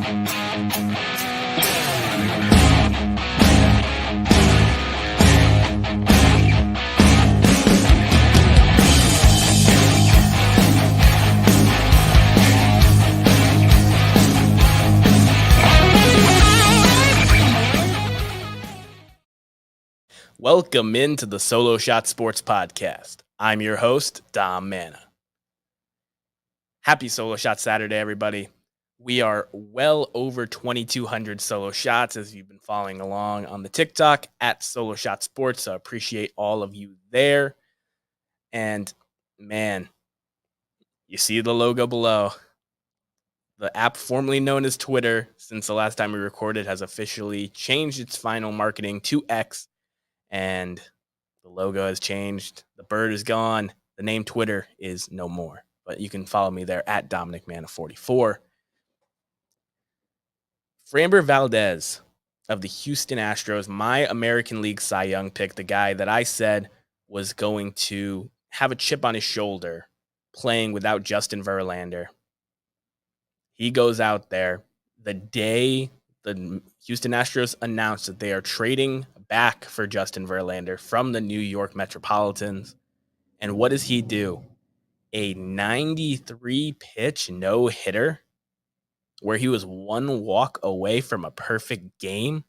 Welcome into the Solo Shot Sports Podcast. I'm your host, Dom Manna. Happy Solo Shot Saturday, everybody. We are well over 2,200 solo shots as you've been following along on the TikTok at Solo Shot Sports. So I appreciate all of you there. And man, you see the logo below. The app formerly known as Twitter, since the last time we recorded, has officially changed its final marketing to X. And the logo has changed. The bird is gone. The name Twitter is no more. But you can follow me there at DominicManna44. Framber Valdez of the Houston Astros, my American League Cy Young pick, the guy that I said was going to have a chip on his shoulder playing without Justin Verlander. He goes out there the day the Houston Astros announced that they are trading back for Justin Verlander from the New York Metropolitans. And what does he do? A 93-pitch no-hitter where he was one walk away from a perfect game.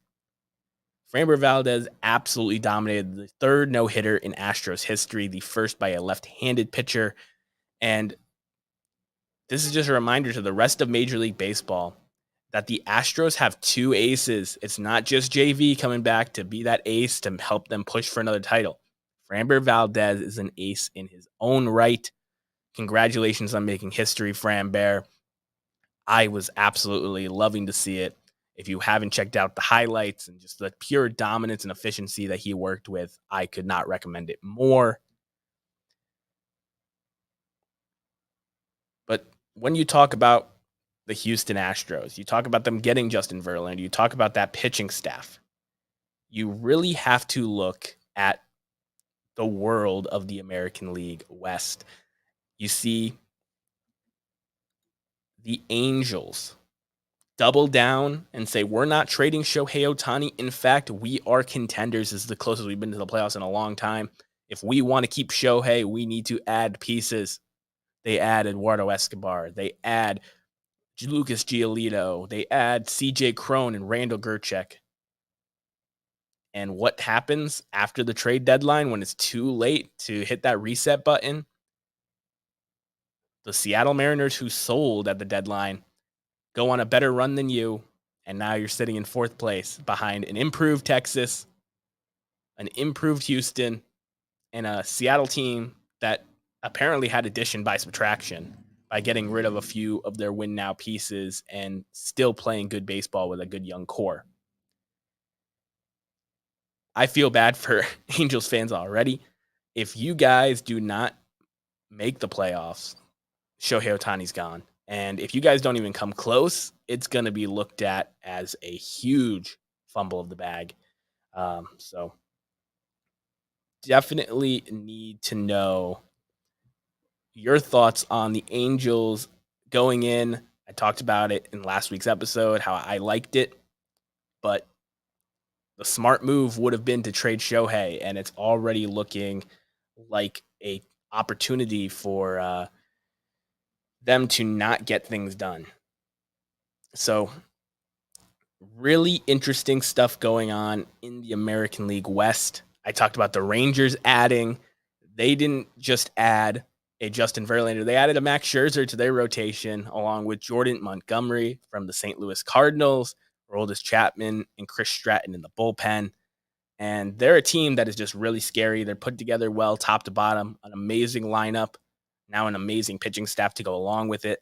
Framber Valdez absolutely dominated the third no-hitter in Astros history, the first by a left-handed pitcher. And this is just a reminder to the rest of Major League Baseball that the Astros have two aces. It's not just JV coming back to be that ace to help them push for another title. Framber Valdez is an ace in his own right. Congratulations on making history, Framber. I was absolutely loving to see it. If you haven't checked out the highlights and just the pure dominance and efficiency that he worked with, I could not recommend it more. But when you talk about the Houston Astros, you talk about them getting Justin Verlander, you talk about that pitching staff, you really have to look at the world of the American League West. You see the Angels double down and say, we're not trading Shohei Ohtani. In fact, we are contenders. This is the closest we've been to the playoffs in a long time. If we want to keep Shohei, we need to add pieces. They add Eduardo Escobar. They add Lucas Giolito. They add CJ Cron and Randall Gerchek. And what happens after the trade deadline when it's too late to hit that reset button? The Seattle Mariners, who sold at the deadline, go on a better run than you, and now you're sitting in fourth place behind an improved Texas, an improved Houston, and a Seattle team that apparently had addition by subtraction by getting rid of a few of their win now pieces and still playing good baseball with a good young core. I feel bad for Angels fans already. If you guys do not make the playoffs, Shohei Ohtani's gone. And if you guys don't even come close, it's going to be looked at as a huge fumble of the bag. So definitely need to know your thoughts on the Angels going in. I talked about it in last week's episode, how I liked it, but the smart move would have been to trade Shohei, and it's already looking like a opportunity for them to not get things done. So really interesting stuff going on in the American League West. I talked about the Rangers adding. They didn't just add a Justin Verlander. They added a Max Scherzer to their rotation, along with Jordan Montgomery from the St. Louis Cardinals, Aroldis Chapman, and Chris Stratton in the bullpen. And they're a team that is just really scary. They're put together well, top to bottom, an amazing lineup, now an amazing pitching staff to go along with it.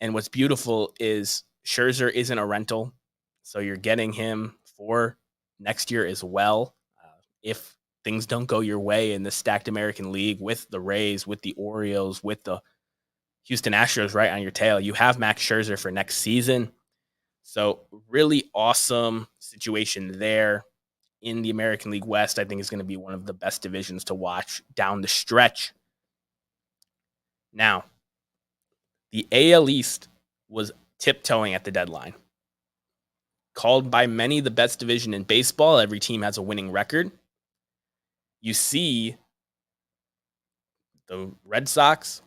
And what's beautiful is Scherzer isn't a rental, so you're getting him for next year as well. If things don't go your way in the stacked American League with the Rays, with the Orioles, with the Houston Astros right on your tail, you have Max Scherzer for next season. So really awesome situation there in the American League West. I think is going to be one of the best divisions to watch down the stretch. Now, the AL East was tiptoeing at the deadline. called by many the best division in baseball. Every team has a winning record. You see the Red Sox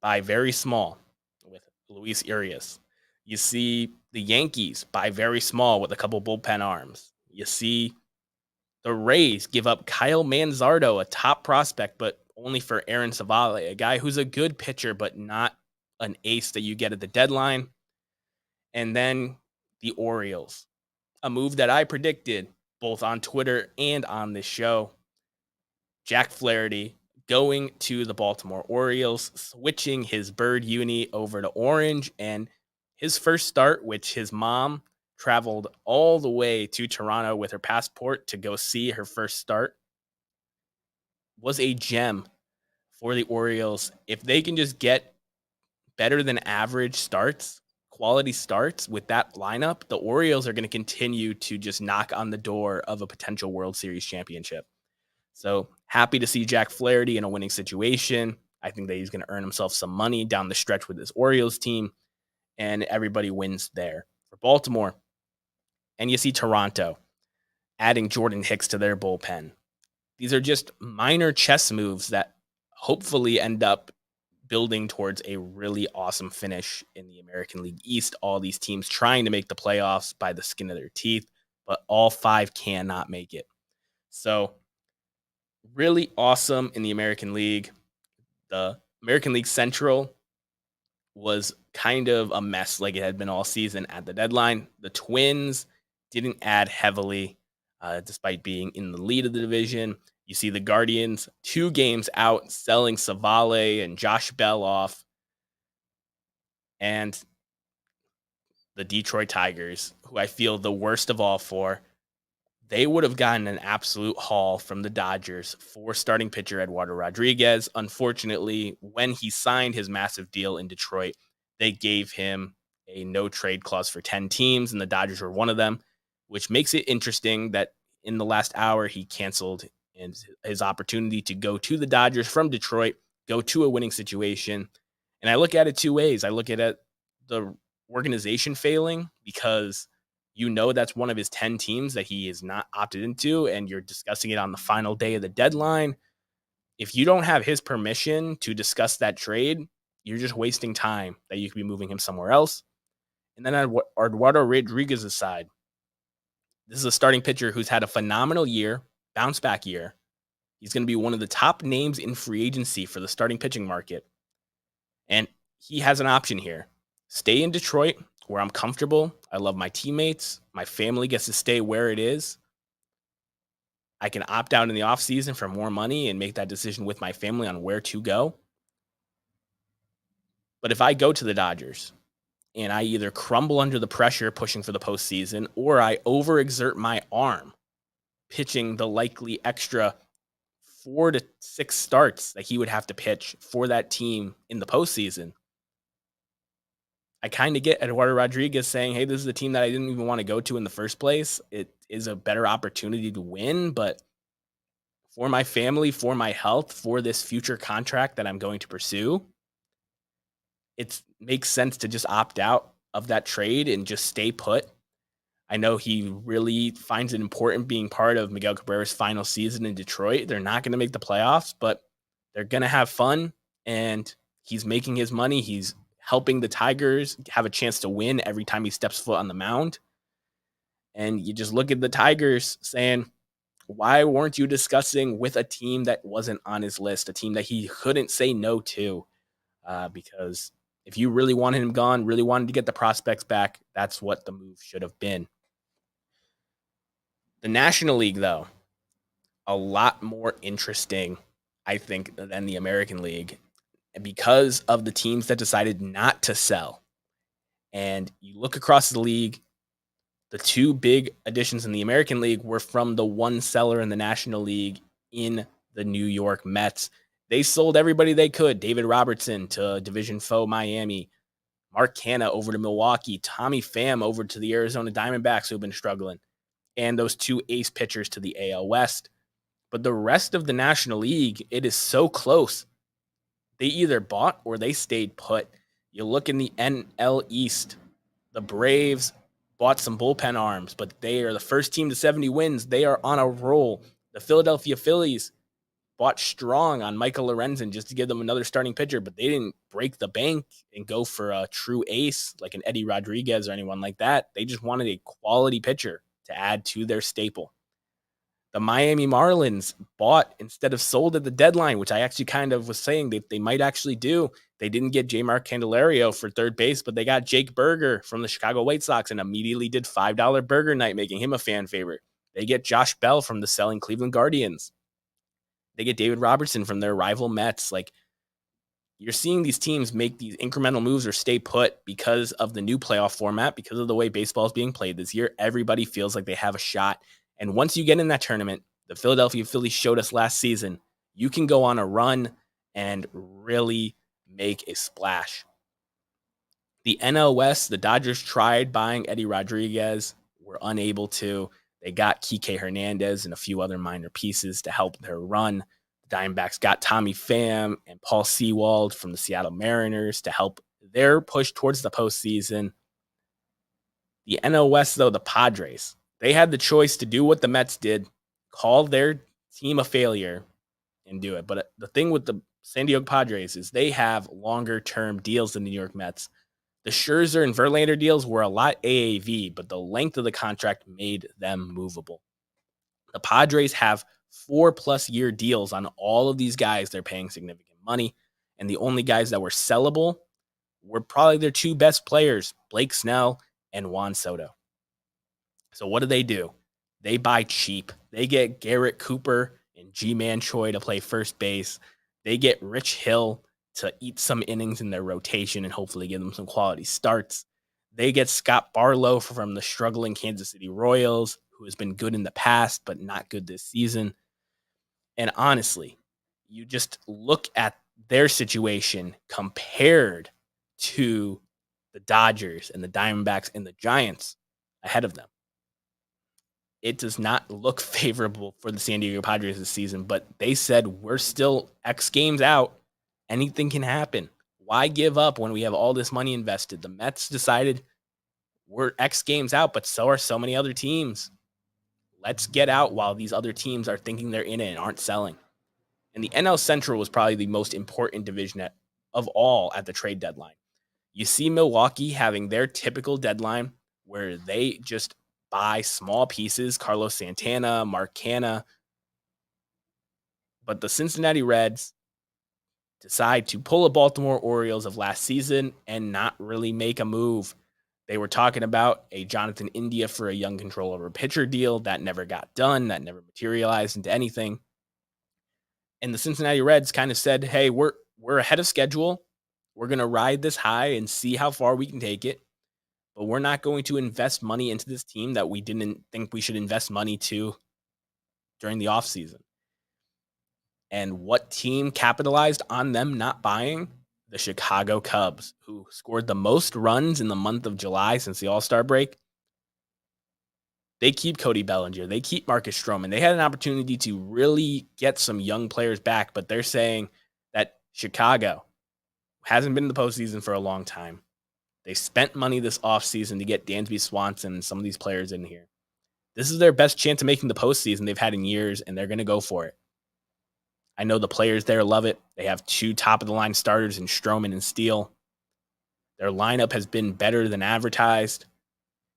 buy very small with Luis Urias. You see the Yankees buy very small with a couple bullpen arms. You see the Rays give up Kyle Manzardo, a top prospect, but only for Aaron Savale, a guy who's a good pitcher, but not an ace that you get at the deadline. And then the Orioles, a move that I predicted both on Twitter and on this show. Jack Flaherty going to the Baltimore Orioles, switching his bird uni over to orange, and his first start, which his mom traveled all the way to Toronto with her passport to go see her first start, was a gem for the Orioles. If they can just get better than average starts, quality starts with that lineup, the Orioles are going to continue to just knock on the door of a potential World Series championship. So happy to see Jack Flaherty in a winning situation. I think that he's going to earn himself some money down the stretch with this Orioles team, and everybody wins there. For Baltimore, and you see Toronto adding Jordan Hicks to their bullpen. These are just minor chess moves that hopefully end up building towards a really awesome finish in the American League East. All these teams trying to make the playoffs by the skin of their teeth, but all 5 cannot make it. So really awesome in the American League. The American League Central was kind of a mess like it had been all season at the deadline. The Twins didn't add heavily despite being in the lead of the division. You see the Guardians 2 games out, selling Savale and Josh Bell off. And the Detroit Tigers, who I feel the worst of all for, they would have gotten an absolute haul from the Dodgers for starting pitcher Eduardo Rodriguez. Unfortunately, when he signed his massive deal in Detroit, they gave him a no trade clause for 10 teams, and the Dodgers were one of them, which makes it interesting that in the last hour, he canceled his opportunity to go to the Dodgers from Detroit, go to a winning situation. And I look at it 2 ways. I look at it, the organization failing, because you know that's one of his 10 teams that he is not opted into, and you're discussing it on the final day of the deadline. If you don't have his permission to discuss that trade, you're just wasting time that you could be moving him somewhere else. And then on Eduardo Rodriguez's side, this is a starting pitcher who's had a phenomenal year, bounce back year. He's going to be one of the top names in free agency for the starting pitching market. And he has an option here. Stay in Detroit, where I'm comfortable. I love my teammates. My family gets to stay where it is. I can opt out in the offseason for more money and make that decision with my family on where to go. But if I go to the Dodgers and I either crumble under the pressure pushing for the postseason, or I overexert my arm pitching the likely extra 4 to 6 starts that he would have to pitch for that team in the postseason, I kind of get Eduardo Rodriguez saying, hey, this is a team that I didn't even want to go to in the first place. It is a better opportunity to win, but for my family, for my health, for this future contract that I'm going to pursue, it makes sense to just opt out of that trade and just stay put. I know he really finds it important being part of Miguel Cabrera's final season in Detroit. They're not going to make the playoffs, but they're going to have fun, and he's making his money. He's helping the Tigers have a chance to win every time he steps foot on the mound. And you just look at the Tigers saying, why weren't you discussing with a team that wasn't on his list, a team that he couldn't say no to? Because if you really wanted him gone, really wanted to get the prospects back, that's what the move should have been. The National League, though, a lot more interesting, I think, than the American League, because of the teams that decided not to sell. And you look across the league, the 2 big additions in the American League were from the one seller in the National League in the New York Mets. They sold everybody they could. David Robertson to division foe Miami, Mark Canha over to Milwaukee, Tommy Pham over to the Arizona Diamondbacks, who've been struggling, and those 2 ace pitchers to the AL West. But the rest of the National League, it is so close. They either bought or they stayed put. You look in the NL East, the Braves bought some bullpen arms, but they are the first team to 70 wins. They are on a roll. The Philadelphia Phillies bought strong on Michael Lorenzen just to give them another starting pitcher, but they didn't break the bank and go for a true ace like an Eddie Rodriguez or anyone like that. They just wanted a quality pitcher to add to their staple. The Miami Marlins bought instead of sold at the deadline, which I actually kind of was saying that they might actually do. They didn't get J. Mark Candelario for third base, but they got Jake Berger from the Chicago White Sox and immediately did $5 Burger Night, making him a fan favorite. They get Josh Bell from the selling Cleveland Guardians. They get David Robertson from their rival Mets. Like, you're seeing these teams make these incremental moves or stay put because of the new playoff format, because of the way baseball is being played this year. Everybody feels like they have a shot. And once you get in that tournament, the Philadelphia Phillies showed us last season, you can go on a run and really make a splash. The NL West, the Dodgers tried buying Eddie Rodriguez, were unable to. They got Kike Hernandez and a few other minor pieces to help their run. The Diamondbacks got Tommy Pham and Paul Sewald from the Seattle Mariners to help their push towards the postseason. The NL West, though, the Padres, they had the choice to do what the Mets did, call their team a failure and do it. But the thing with the San Diego Padres is they have longer-term deals than the New York Mets. The Scherzer and Verlander deals were a lot AAV, but the length of the contract made them movable. The Padres have 4+ year deals on all of these guys. They're paying significant money. And the only guys that were sellable were probably their two best players, Blake Snell and Juan Soto. So what do? They buy cheap. They get Garrett Cooper and G-Man Choi to play first base. They get Rich Hill to eat some innings in their rotation and hopefully give them some quality starts. They get Scott Barlow from the struggling Kansas City Royals, who has been good in the past, but not good this season. And honestly, you just look at their situation compared to the Dodgers and the Diamondbacks and the Giants ahead of them. It does not look favorable for the San Diego Padres this season, but they said we're still X games out. Anything can happen. Why give up when we have all this money invested? The Mets decided we're X games out, but so are so many other teams. Let's get out while these other teams are thinking they're in it and aren't selling. And the NL Central was probably the most important division of all at the trade deadline. You see Milwaukee having their typical deadline where they just buy small pieces, Carlos Santana, Mark Canha. But the Cincinnati Reds decide to pull a Baltimore Orioles of last season and not really make a move. They were talking about a Jonathan India for a young control over pitcher deal that never got done, that never materialized into anything. And the Cincinnati Reds kind of said, hey, we're ahead of schedule. We're going to ride this high and see how far we can take it. But we're not going to invest money into this team that we didn't think we should invest money to during the offseason. And what team capitalized on them not buying? The Chicago Cubs, who scored the most runs in the month of July since the All-Star break. They keep Cody Bellinger. They keep Marcus Stroman. They had an opportunity to really get some young players back, but they're saying that Chicago hasn't been in the postseason for a long time. They spent money this offseason to get Dansby Swanson and some of these players in here. This is their best chance of making the postseason they've had in years, and they're going to go for it. I know the players there love it. They have two top-of-the-line starters in Stroman and Steele. Their lineup has been better than advertised,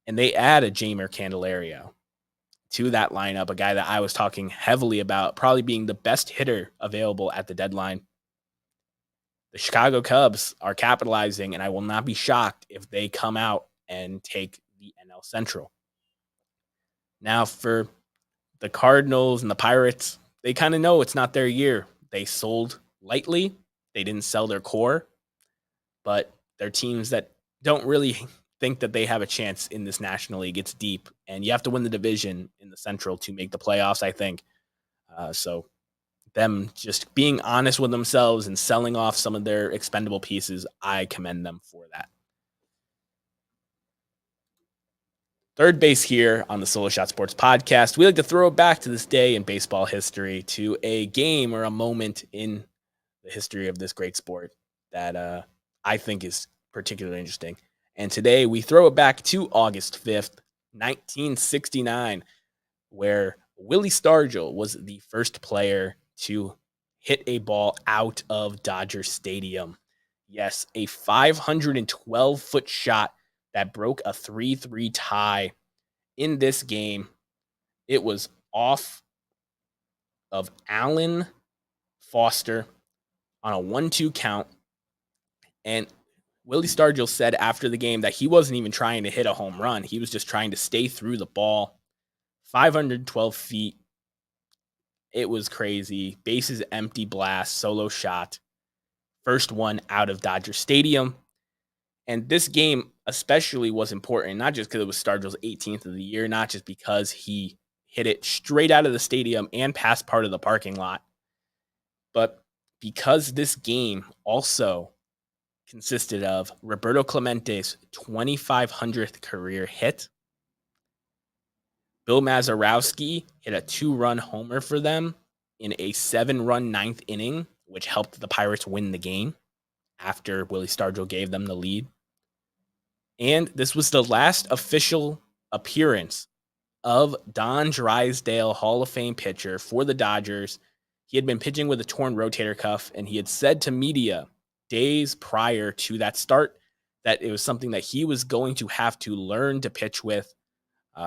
and they add a Jamer Candelario to that lineup, a guy that I was talking heavily about probably being the best hitter available at the deadline. The Chicago Cubs are capitalizing, and I will not be shocked if they come out and take the NL Central. Now, for the Cardinals and the Pirates, they kind of know it's not their year. They sold lightly. They didn't sell their core, but they're teams that don't really think that they have a chance in this National League. It's deep, and you have to win the division in the Central to make the playoffs, I think. So them just being honest with themselves and selling off some of their expendable pieces, I commend them for that. Third base here on the Solo Shot Sports Podcast. We like to throw it back to this day in baseball history, to a game or a moment in the history of this great sport that I think is particularly interesting. And today we throw it back to August 5th, 1969, where Willie Stargell was the first player to hit a ball out of Dodger Stadium. Yes, a 512-foot shot that broke a 3-3 tie in this game. It was off of Alan Foster on a 1-2 count. And Willie Stargell said after the game that he wasn't even trying to hit a home run. He was just trying to stay through the ball. 512 feet. It was crazy. Bases empty blast, solo shot. First one out of Dodger Stadium. And this game especially was important, not just because it was Stargell's 18th of the year, not just because he hit it straight out of the stadium and past part of the parking lot, but because this game also consisted of Roberto Clemente's 2,500th career hit. Bill Mazeroski hit a 2-run homer for them in a 7-run ninth inning, which helped the Pirates win the game after Willie Stargell gave them the lead. And this was the last official appearance of Don Drysdale, Hall of Fame pitcher for the Dodgers. He had been pitching with a torn rotator cuff, and he had said to media days prior to that start that it was something that he was going to have to learn to pitch with,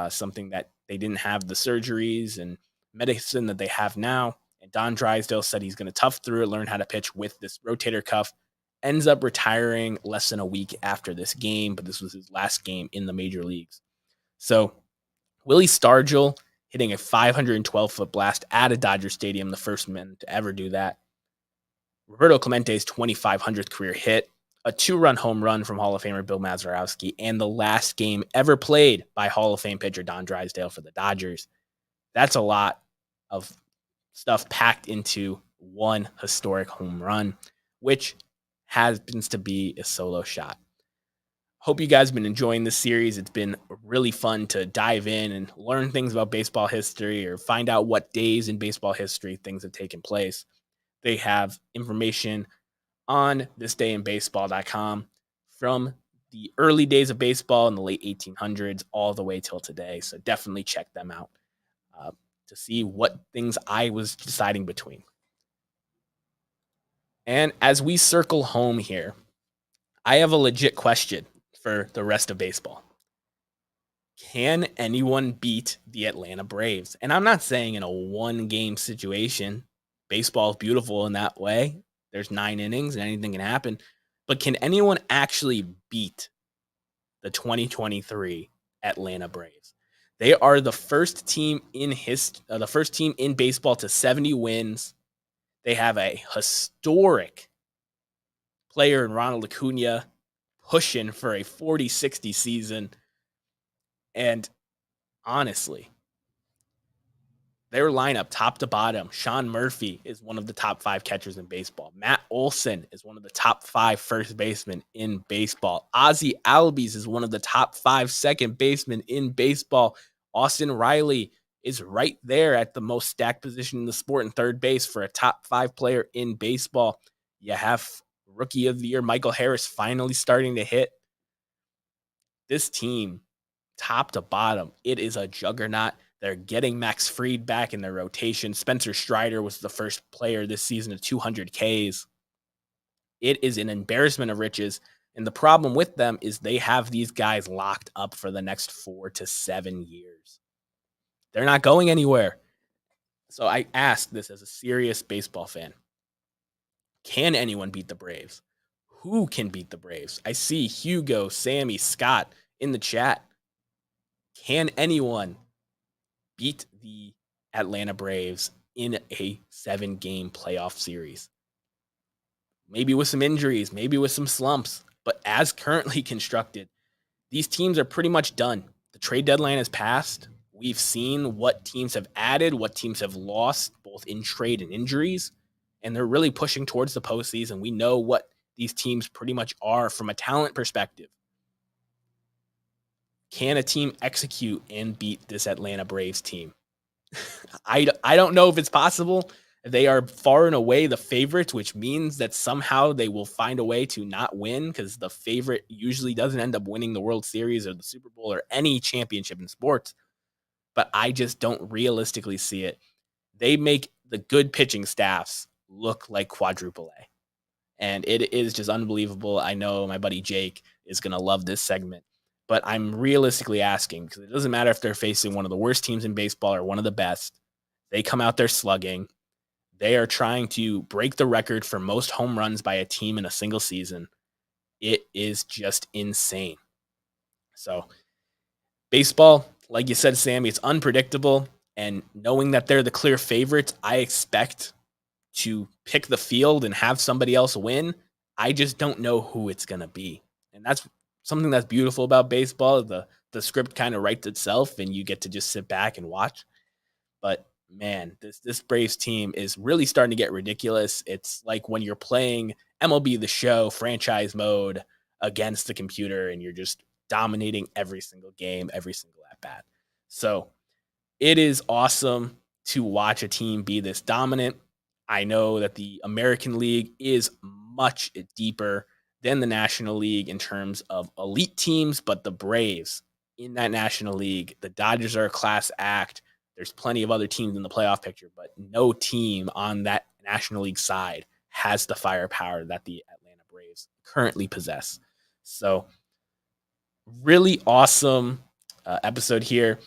something that they didn't have the surgeries and medicine that they have now. And Don Drysdale said he's going to tough through it, learn how to pitch with this rotator cuff. Ends up retiring less than a week after this game, but this was his last game in the major leagues. So Willie Stargell hitting a 512-foot blast at a Dodger Stadium, the first man to ever do that. Roberto Clemente's 2,500th career hit, a 2-run home run from Hall of Famer Bill Mazeroski, and the last game ever played by Hall of Fame pitcher Don Drysdale for the Dodgers. That's a lot of stuff packed into one historic home run, which happens to be a solo shot. Hope you guys have been enjoying this series. It's been really fun to dive in and learn things about baseball history or find out what days in baseball history things have taken place. They have information on thisdayinbaseball.com from the early days of baseball in the late 1800s all the way till today. So definitely check them out to see what things I was deciding between. And as we circle home here, I have a legit question for the rest of baseball. Can anyone beat the Atlanta Braves? And I'm not saying in a one-game situation. Baseball is beautiful in that way. There's 9 innings and anything can happen. But can anyone actually beat the 2023 Atlanta Braves? They are the first team in baseball to 70 wins. They have a historic player in Ronald Acuna pushing for a 40-60 season. And honestly, their lineup, top to bottom, Sean Murphy is one of the top 5 catchers in baseball. Matt Olson is one of the top 5 first basemen in baseball. Ozzie Albies is one of the top 5 second basemen in baseball. Austin Riley is right there at the most stacked position in the sport in third base for a top 5 player in baseball. You have Rookie of the Year Michael Harris finally starting to hit. This team, top to bottom, it is a juggernaut. They're getting Max Fried back in their rotation. Spencer Strider was the first player this season to 200 Ks. It is an embarrassment of riches. And the problem with them is they have these guys locked up for the next 4 to 7 years. They're not going anywhere. So I ask this as a serious baseball fan. Can anyone beat the Braves? Who can beat the Braves? I see Hugo, Sammy, Scott in the chat. Can anyone beat the Atlanta Braves in a 7-game playoff series? Maybe with some injuries, maybe with some slumps, but as currently constructed, these teams are pretty much done. The trade deadline has passed. We've seen what teams have added, what teams have lost, both in trade and injuries, and they're really pushing towards the postseason. We know what these teams pretty much are from a talent perspective. Can a team execute and beat this Atlanta Braves team? I don't know if it's possible. They are far and away the favorites, which means that somehow they will find a way to not win because the favorite usually doesn't end up winning the World Series or the Super Bowl or any championship in sports. But I just don't realistically see it. They make the good pitching staffs look like quadruple A. And it is just unbelievable. I know my buddy Jake is going to love this segment, but I'm realistically asking because it doesn't matter if they're facing one of the worst teams in baseball or one of the best. They come out there slugging. They are trying to break the record for most home runs by a team in a single season. It is just insane. So, baseball, like you said, Sammy, it's unpredictable. And knowing that they're the clear favorites, I expect to pick the field and have somebody else win. I just don't know who it's going to be. And that's something that's beautiful about baseball. The script kind of writes itself and you get to just sit back and watch. But man, this Braves team is really starting to get ridiculous. It's like when you're playing MLB The Show franchise mode against the computer and you're just dominating every single game, every single at bat. So it is awesome to watch a team be this dominant. I know that the American League is much deeper than the National League in terms of elite teams, but the Braves in that National League, the Dodgers are a class act. There's plenty of other teams in the playoff picture, but no team on that National League side has the firepower that the Atlanta Braves currently possess. So, really awesome episode here.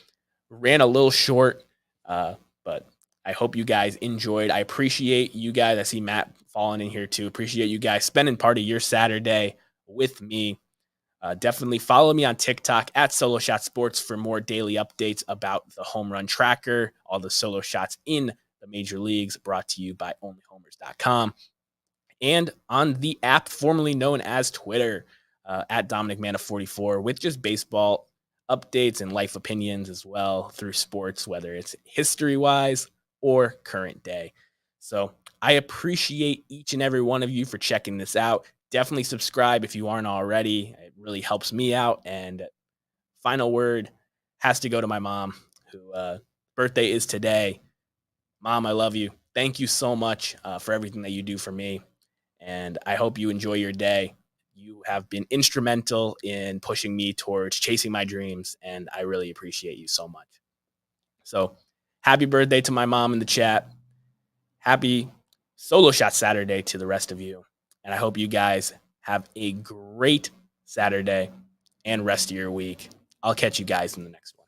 Ran a little short, but I hope you guys enjoyed. I appreciate you guys. I see Matt falling in here too. Appreciate you guys spending part of your Saturday with me. Definitely follow me on TikTok at Solo Shot Sports for more daily updates about the home run tracker, all the solo shots in the major leagues, brought to you by onlyhomers.com. And on the app formerly known as Twitter, at Dominic Mana 44, with just baseball updates and life opinions as well through sports, whether it's history wise or current day. So I appreciate each and every one of you for checking this out. Definitely subscribe if you aren't already. It really helps me out. And final word has to go to my mom, who birthday is today. Mom, I love you. Thank you so much for everything that you do for me. And I hope you enjoy your day. You have been instrumental in pushing me towards chasing my dreams, and I really appreciate you so much. So happy birthday to my mom in the chat. Happy Solo Shot Saturday to the rest of you. And I hope you guys have a great Saturday and rest of your week. I'll catch you guys in the next one.